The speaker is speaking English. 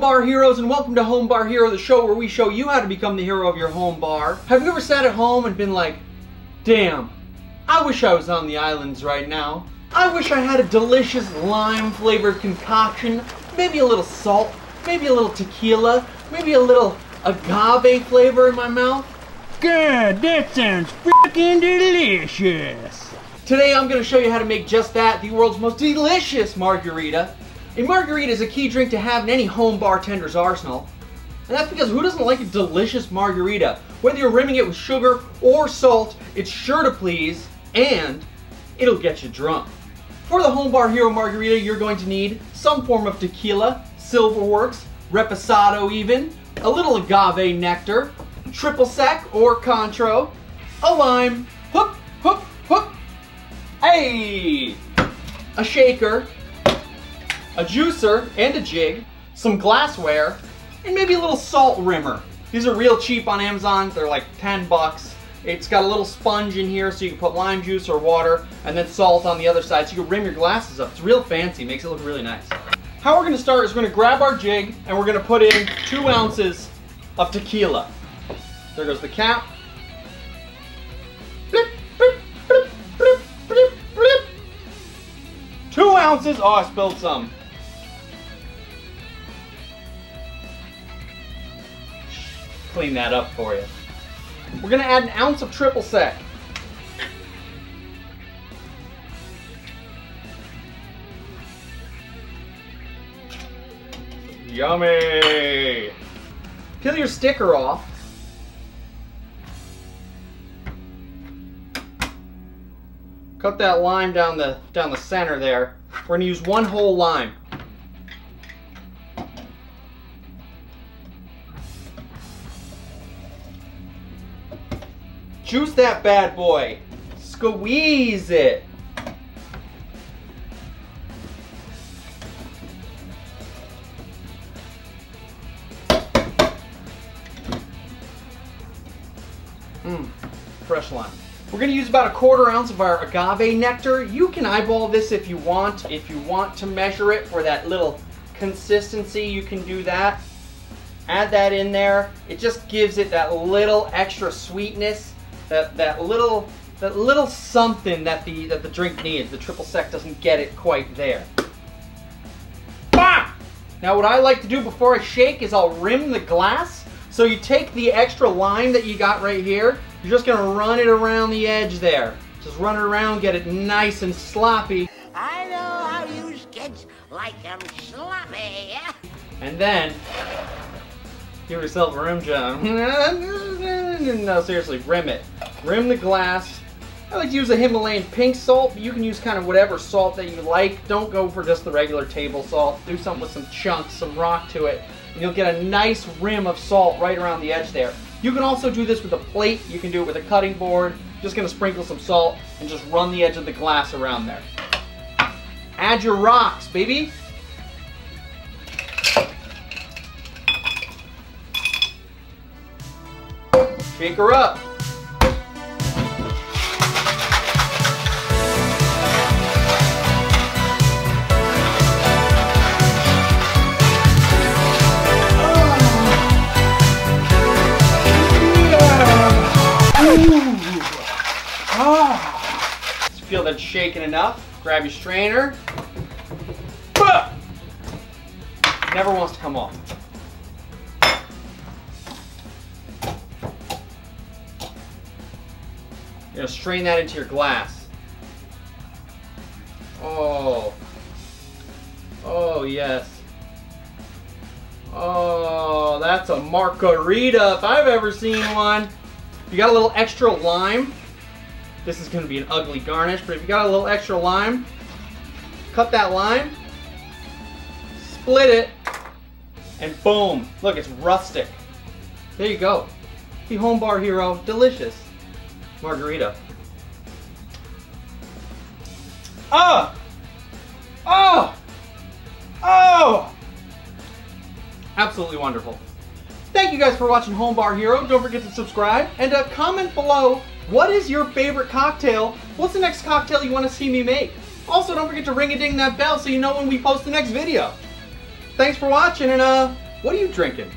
bar heroes, and welcome to Home Bar Hero, the show where we show you how to become the hero of your home bar. Have you ever sat at home and been like, damn, I wish I was on the islands right now. I wish I had a delicious lime flavored concoction, maybe a little salt, maybe a little tequila, maybe a little agave flavor in my mouth. God, that sounds freaking delicious. Today I'm going to show you how to make just that, the world's most delicious margarita. A margarita is a key drink to have in any home bartender's arsenal. And that's because who doesn't like a delicious margarita? Whether you're rimming it with sugar or salt, it's sure to please, and it'll get you drunk. For the Home Bar Hero margarita, you're going to need some form of tequila, Silverworks, Reposado even, a little agave nectar, triple sec or Contro, a lime, hook, hook, hook, hey, a shaker, a juicer and a jig, some glassware, and maybe a little salt rimmer. These are real cheap on Amazon. They're like 10 bucks. It's got a little sponge in here so you can put lime juice or water and then salt on the other side so you can rim your glasses up. It's real fancy, makes it look really nice. How we're gonna start is we're gonna grab our jig and we're gonna put in 2 ounces of tequila. There goes the cap. Blip, blip, blip, blip, blip, blip. 2 ounces, oh, I spilled some. Clean that up for you. We're gonna add 1 ounce of triple sec. Yummy! Peel your sticker off. Cut that lime down the center there. We're gonna use 1 whole lime. Juice that bad boy. Squeeze it. Fresh lime. We're going to use about 1/4 ounce of our agave nectar. You can eyeball this if you want. If you want to measure it for that little consistency, you can do that. Add that in there. It just gives it that little extra sweetness. That little something that the drink needs. The triple sec doesn't get it quite there. Bah! Now what I like to do before I shake is I'll rim the glass. So you take the extra lime that you got right here, you're just gonna run it around the edge there. Just run it around, get it nice and sloppy. I know how you kids like them sloppy. And then give yourself a rim job. No, seriously, rim it. Rim the glass. I like to use a Himalayan pink salt, but you can use kind of whatever salt that you like. Don't go for just the regular table salt. Do something with some chunks, some rock to it, and you'll get a nice rim of salt right around the edge there. You can also do this with a plate. You can do it with a cutting board. Just gonna sprinkle some salt and just run the edge of the glass around there. Add your rocks, baby. Shake her up. Feel that shaking enough. Grab your strainer. Never wants to come off. You're gonna strain that into your glass. Oh. Oh, yes. Oh, that's a margarita if I've ever seen one. You got a little extra lime. This is gonna be an ugly garnish, but if you got a little extra lime, cut that lime, split it, and boom. Look, it's rustic. There you go. The Home Bar Hero delicious margarita. Oh! Oh! Oh! Absolutely wonderful. Thank you guys for watching Home Bar Hero. Don't forget to subscribe and comment below, what is your favorite cocktail? What's the next cocktail you want to see me make? Also, don't forget to ring-a-ding that bell so you know when we post the next video. Thanks for watching, and What are you drinking?